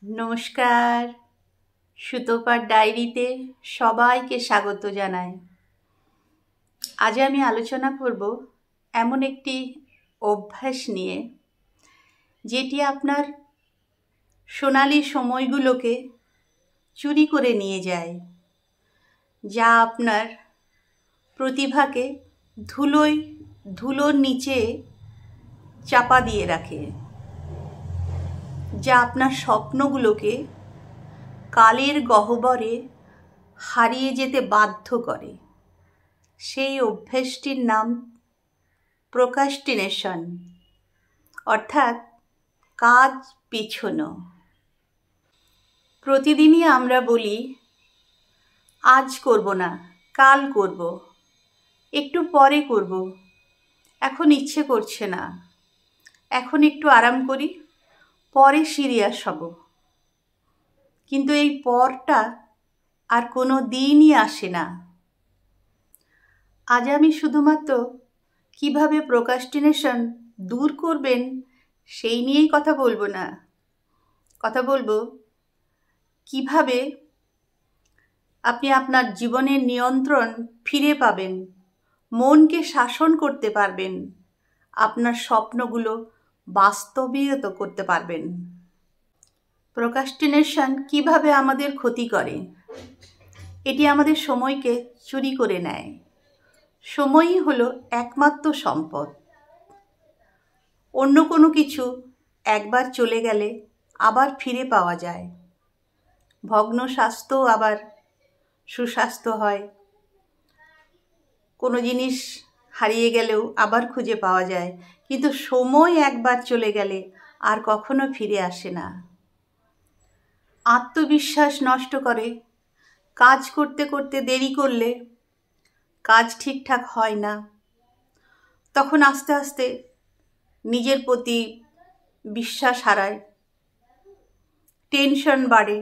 নমস্কার। সুতোপার ডায়েরিতে সবাইকে স্বাগত জানাই। আজ আমি আলোচনা করব এমন একটি অভ্যাস নিয়ে, যেটি আপনার সোনালি সময়গুলোকে চুরি করে নিয়ে যায়, যা আপনার প্রতিভাকে ধুলোর নিচে চাপা দিয়ে রাখে, যা আপনার স্বপ্নগুলোকে কালের গহ্বরে হারিয়ে যেতে বাধ্য করে। সেই অভ্যেসটির নাম প্রোক্রাস্টিনেশন, অর্থাৎ কাজ পিছনো। প্রতিদিনই আমরা বলি, আজ করব না, কাল করব, একটু পরে করব, এখন ইচ্ছে করছে না, এখন একটু আরাম করি, পরে সিরিয়াস হব। কিন্তু এই পরটা আর কোনো দিনই আসে না। আজ আমি শুধুমাত্র কিভাবে প্রোক্রাস্টিনেশন দূর করবেন সেই নিয়েই কথা বলবো না। কথা বলবো কিভাবে আপনি আপনার জীবনের নিয়ন্ত্রণ ফিরে পাবেন, মনকে শাসন করতে পারবেন, আপনার স্বপ্নগুলো বাস্তবায়িত করতে পারবেন। প্রোক্রাস্টিনেশন কিভাবে আমাদের ক্ষতি করে? এটি আমাদের সময়কে চুরি করে নেয়। সময়ই হলো একমাত্র সম্পদ। অন্য কোনো কিছু একবার চলে গেলে আবার ফিরে পাওয়া যায়। ভগ্ন স্বাস্থ্য আবার সুস্বাস্থ্য হয়। কোনো জিনিস হারিয়ে গেলেও আবার খুঁজে পাওয়া যায়, কিন্তু সময় একবার চলে গেলে আর কখনো ফিরে আসে না। আত্মবিশ্বাস নষ্ট করে। কাজ করতে করতে দেরি করলে কাজ ঠিকঠাক হয় না। তখন আস্তে আস্তে নিজের প্রতি বিশ্বাস হারায়, টেনশন বাড়ে,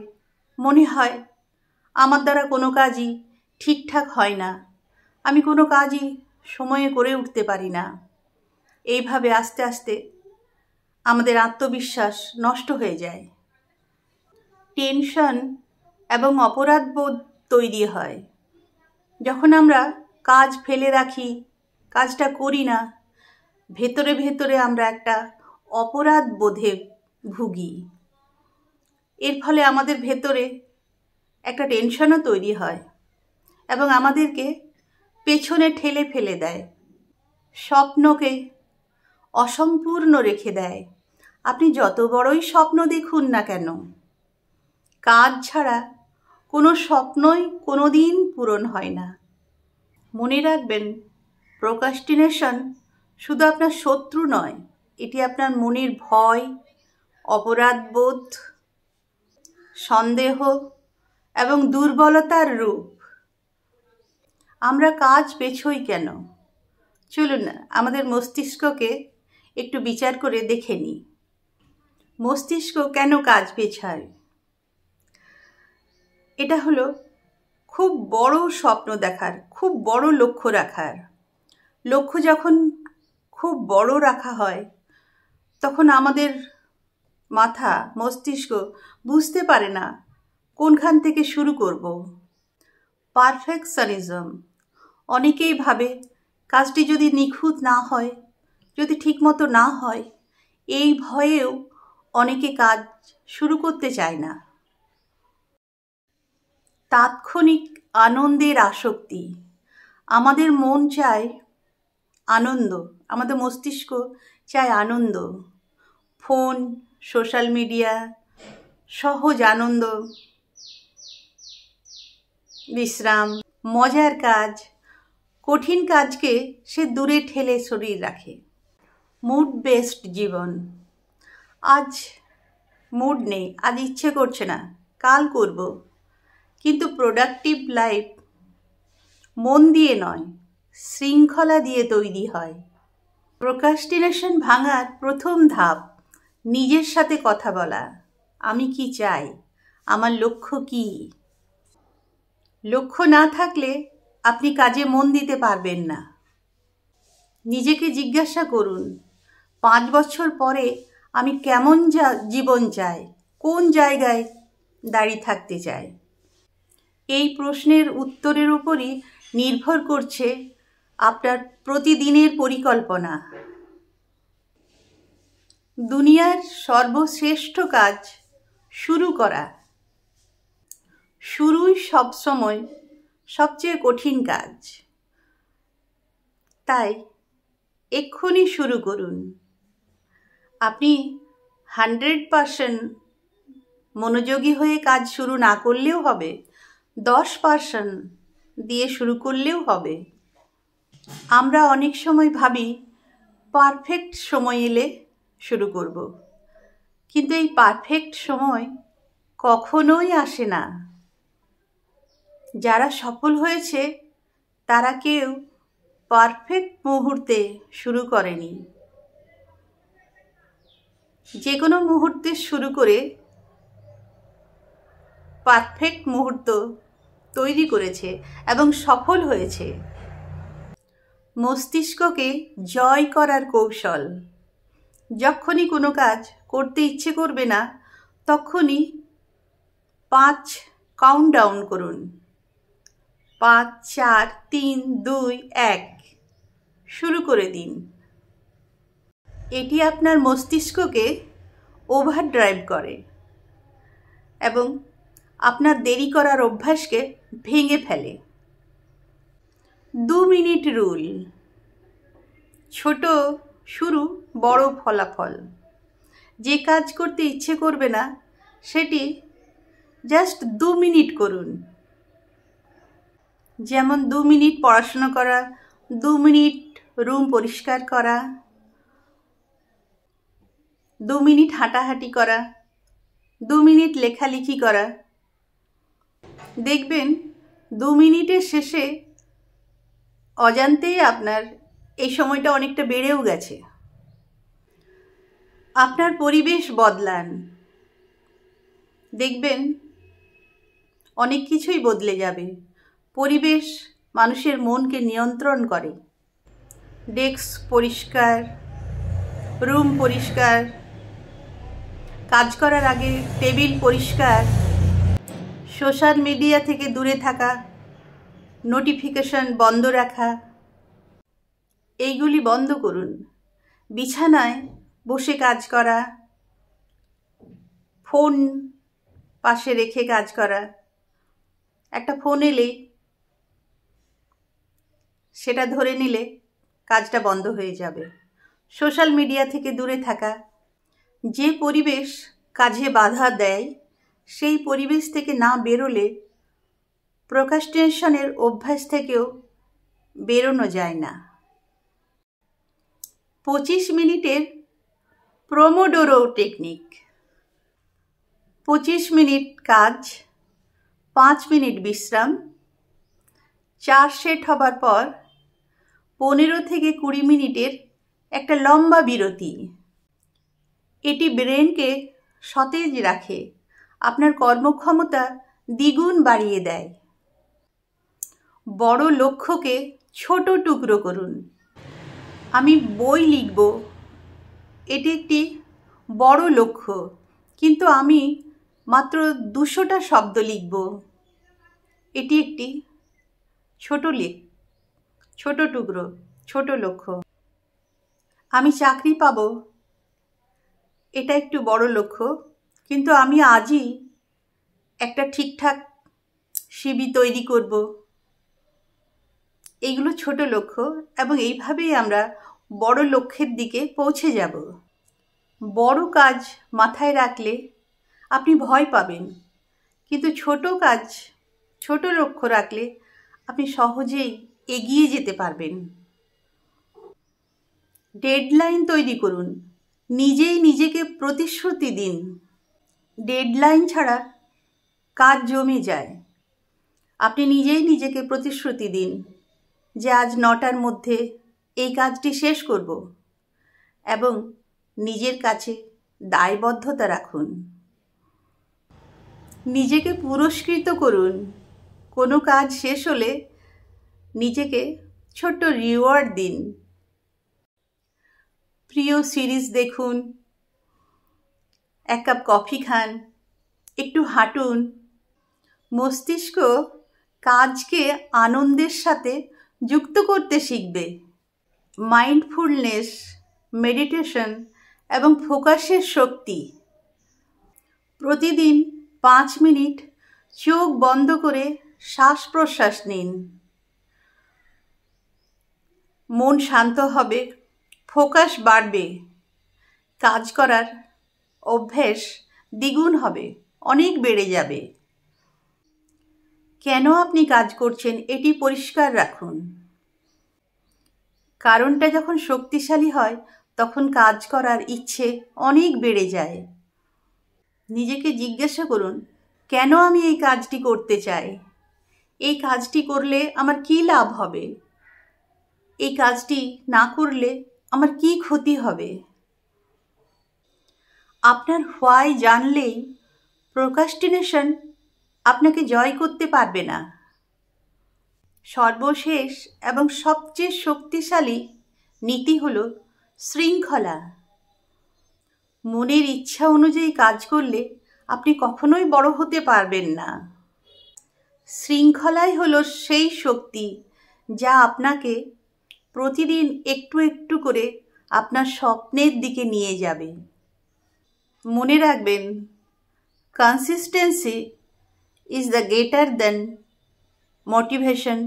মনে হয় আমার দ্বারা কোনো কাজই ঠিকঠাক হয় না, আমি কোনো কাজই সময়ে করে উঠতে পারি না। এইভাবে আস্তে আস্তে আমাদের আত্মবিশ্বাস নষ্ট হয়ে যায়। টেনশন এবং অপরাধবোধ তৈরি হয়। যখন আমরা কাজ ফেলে রাখি, কাজটা করি না, ভেতরে ভেতরে আমরা একটা অপরাধ বোধে ভুগি। এর ফলে আমাদের ভেতরে একটা টেনশনও তৈরি হয় এবং আমাদেরকে পেছনে ঠেলে ফেলে দেয়, স্বপ্নকে অসম্পূর্ণ রেখে দেয়। আপনি যত বড়ই স্বপ্ন দেখুন না কেন, কাজ ছাড়া কোনো স্বপ্নই কোনো দিন পূরণ হয় না। মনে রাখবেন, প্রোক্রাস্টিনেশন শুধু আপনার শত্রু নয়, এটি আপনার মনের ভয়, অপরাধবোধ, সন্দেহ এবং দুর্বলতার রূপ। আমরা কাজ পেছোই কেন? চলুন না আমাদের মস্তিষ্ককে একটু বিচার করে দেখে নিই। মস্তিষ্ক কেন কাজ পেছায়? এটা হলো খুব বড় স্বপ্ন দেখার, খুব বড় লক্ষ্য রাখার। লক্ষ্য যখন খুব বড় রাখা হয়, তখন আমাদের মাথা, মস্তিষ্ক বুঝতে পারে না কোনখান থেকে শুরু করব। পারফেকশনিজম। অনেকেই ভাবে কাজটি যদি নিখুঁত না হয়, যদি ঠিকমতো না হয়, এই ভয়েও অনেকে কাজ শুরু করতে চায় না। তাৎক্ষণিক আনন্দের আসক্তি। আমাদের মন চায় আনন্দ, আমাদের মস্তিষ্ক চায় আনন্দ। ফোন, সোশ্যাল মিডিয়া, সহজ আনন্দ, বিশ্রাম, মজার কাজ, কঠিন কাজকে সে দূরে ঠেলে সরিয়ে রাখে। মুড বেসড জীবন। আজ মুড নেই, আজ ইচ্ছে করছে না, কাল করব। কিন্তু প্রোডাক্টিভ লাইফ মন দিয়ে নয়, শৃঙ্খলা দিয়ে তৈরি হয়। প্রোক্রাস্টিনেশন ভাঙার প্রথম ধাপ নিজের সাথে কথা বলা। আমি কি চাই? আমার লক্ষ্য কি? লক্ষ্য না থাকলে আপনি কাজে মন দিতে পারবেন না। নিজেকে জিজ্ঞাসা করুন, 5 বছর পরে আমি কেমন জীবন চাই? কোন জায়গায় দাঁড়িয়ে থাকতে চায়? এই প্রশ্নের উত্তরের উপরই নির্ভর করছে আপনার প্রতিদিনের পরিকল্পনা। দুনিয়ার সর্বশ্রেষ্ঠ কাজ শুরু করা। শুরুই সবসময় সবচেয়ে কঠিন কাজ। তাই এক্ষুনি শুরু করুন। আপনি 100% মনোযোগী হয়ে কাজ শুরু না করলেও হবে, 10% দিয়ে শুরু করলেও হবে। আমরা অনেক সময় ভাবি পারফেক্ট সময় এলে শুরু করব, কিন্তু এই পারফেক্ট সময় কখনোই আসে না। যারা সফল হয়েছে তারা কেউ পারফেক্ট মুহূর্তে শুরু করেনি। যে কোনো মুহূর্তে শুরু করে পারফেক্ট মুহূর্ত তৈরি করেছে এবং সফল হয়েছে। মস্তিষ্ককে জয় করার কৌশল। যখনই কোনো কাজ করতে ইচ্ছে করবে না, তখনই 5 কাউন্টডাউন করুন। 5, 4, 3, 2, 1 শুরু করে দিন। এটি আপনার মস্তিষ্ককে ওভারড্রাইভ করে এবং আপনার দেরি করার অভ্যাসকে ভেঙে ফেলে। 2 মিনিট রুল। ছোট শুরু, বড় ফলাফল। যে কাজ করতে ইচ্ছে করবে না সেটি জাস্ট 2 মিনিট করুন। যেমন 2 মিনিট পড়াশোনা করা, 2 মিনিট রুম পরিষ্কার করা, 2 মিনিট হাঁটাহাঁটি করা, 2 মিনিট লেখালেখি করা। দেখবেন 2 মিনিটের শেষে অজান্তেই আপনার এই সময়টা অনেকটা বেড়েও গেছে। আপনার পরিবেশ বদলান, দেখবেন অনেক কিছুই বদলে যাবে। পরিবেশ মানুষের মনকে নিয়ন্ত্রণ করে। ডেস্ক পরিষ্কার, রুম পরিষ্কার, কাজ করার আগে টেবিল পরিষ্কার, সোশ্যাল মিডিয়া থেকে দূরে থাকা, নোটিফিকেশন বন্ধ রাখা, এইগুলি বন্ধ করুন। বিছানায় বসে কাজ করা, ফোন পাশে রেখে কাজ করা, একটা ফোন এলে সেটা ধরে নিলে কাজটা বন্ধ হয়ে যাবে। সোশ্যাল মিডিয়া থেকে দূরে থাকা। যে পরিবেশ কাজে বাধা দেয় সেই পরিবেশ থেকে না বেরোলে প্রোক্রাস্টিনেশনের অভ্যাস থেকেও বেরোনো যায় না। 25 মিনিটের প্রোমোডোরো টেকনিক। 25 মিনিট কাজ, 5 মিনিট বিশ্রাম। 4 সেট হবার পর 15 থেকে 20 মিনিটের একটা লম্বা বিরতি। এটি ব্রেনকে সতেজ রাখে, আপনার কর্মক্ষমতা দ্বিগুণ বাড়িয়ে দেয়। বড় লক্ষ্যকে ছোট টুকরো করুন। আমি বই লিখব, এটি একটি বড় লক্ষ্য, কিন্তু আমি মাত্র 200টা শব্দ লিখব, এটি একটি ছোট টুকরো, ছোট লক্ষ্য। আমি চাকরি পাবো, এটা একটু বড় লক্ষ্য, কিন্তু আমি আজই একটা ঠিকঠাক সিভি তৈরি করব। এইগুলো ছোট লক্ষ্য এবং এইভাবেই আমরা বড় লক্ষ্যের দিকে পৌঁছে যাব। বড় কাজ মাথায় রাখলে আপনি ভয় পাবেন, কিন্তু ছোট কাজ, ছোট লক্ষ্য রাখলে আপনি সহজেই এগিয়ে যেতে পারবেন। ডেডলাইন তৈরি করুন। নিজেই নিজেকে প্রতিশ্রুতি দিন। ডেডলাইন ছাড়া কাজ জমে যায়। আপনি নিজেই নিজেকে প্রতিশ্রুতি দিন যে আজ 9টার মধ্যে এই কাজটি শেষ করব এবং নিজের কাছে দায়বদ্ধতা রাখুন। নিজেকে পুরস্কৃত করুন। কোনো কাজ শেষ হলে নিজেকে ছোট্ট রিওয়ার্ড দিন। প্রিয় সিরিজ দেখুন, 1 কাপ কফি খান, একটু হাঁটুন। মস্তিষ্ক কাজকে আনন্দের সাথে যুক্ত করতে শিখবে। মাইন্ডফুলনেস, মেডিটেশন এবং ফোকাসের শক্তি। প্রতিদিন 5 মিনিট চোখ বন্ধ করে শ্বাস প্রশ্বাস নিন। মন শান্ত হবে, ফোকাস বাড়বে, কাজ করার অভ্যেস দ্বিগুণ হবে, অনেক বেড়ে যাবে। কেন আপনি কাজ করছেন এটি পরিষ্কার রাখুন। কারণটা যখন শক্তিশালী হয় তখন কাজ করার ইচ্ছে অনেক বেড়ে যায়। নিজেকে জিজ্ঞাসা করুন, কেন আমি এই কাজটি করতে চাই? এই কাজটি করলে আমার কী লাভ হবে? এই কাজটি না করলে আমার কী ক্ষতি হবে? আপনার হোয়াই জানলেই প্রোক্রাস্টিনেশন আপনাকে জয় করতে পারবে না। সর্বশেষ এবং সবচেয়ে শক্তিশালী নীতি হল শৃঙ্খলা। মনের ইচ্ছা অনুযায়ী কাজ করলে আপনি কখনোই বড় হতে পারবেন না। শৃঙ্খলাই হলো সেই শক্তি যা আপনাকে প্রতিদিন একটু একটু করে আপনার স্বপ্নের দিকে নিয়ে যাবে। মনে রাখবেন, consistency is the greater than motivation.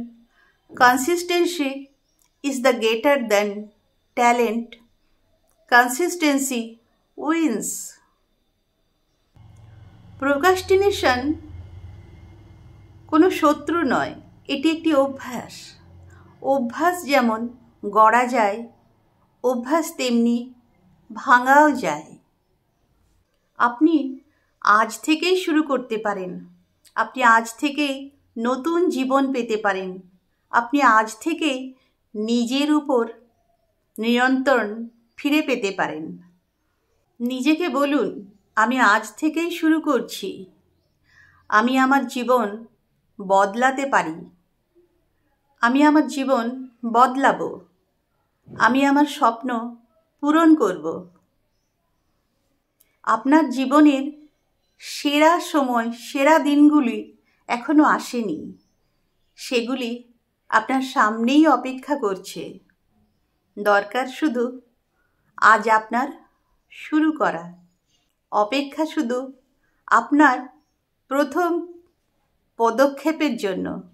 Consistency is the greater than talent. Consistency wins. Procrastination কোনো শত্রু নয়, এটি একটি অভ্যাস। অভ্যাস যেমন গড়া যায়, অভ্যাস তেমনি ভাঙাও যায়। আপনি আজ থেকেই শুরু করতে পারেন। আপনি আজ থেকেই নতুন জীবন পেতে পারেন। আপনি আজ থেকেই নিজের উপর নিয়ন্ত্রণ ফিরে পেতে পারেন। নিজেকে বলুন, আমি আজ থেকেই শুরু করছি। আমি আমার জীবন বদলাতে পারি। আমি আমার জীবন বদলাবো। আমি আমার স্বপ্ন পূরণ করব। আপনার জীবনের সেরা সময়, সেরা দিনগুলি এখনো আসেনি। সেগুলি আপনার সামনেই অপেক্ষা করছে। দরকার শুধু আজ আপনার শুরু করা। অপেক্ষা শুধু আপনার প্রথম পদক্ষেপের জন্য।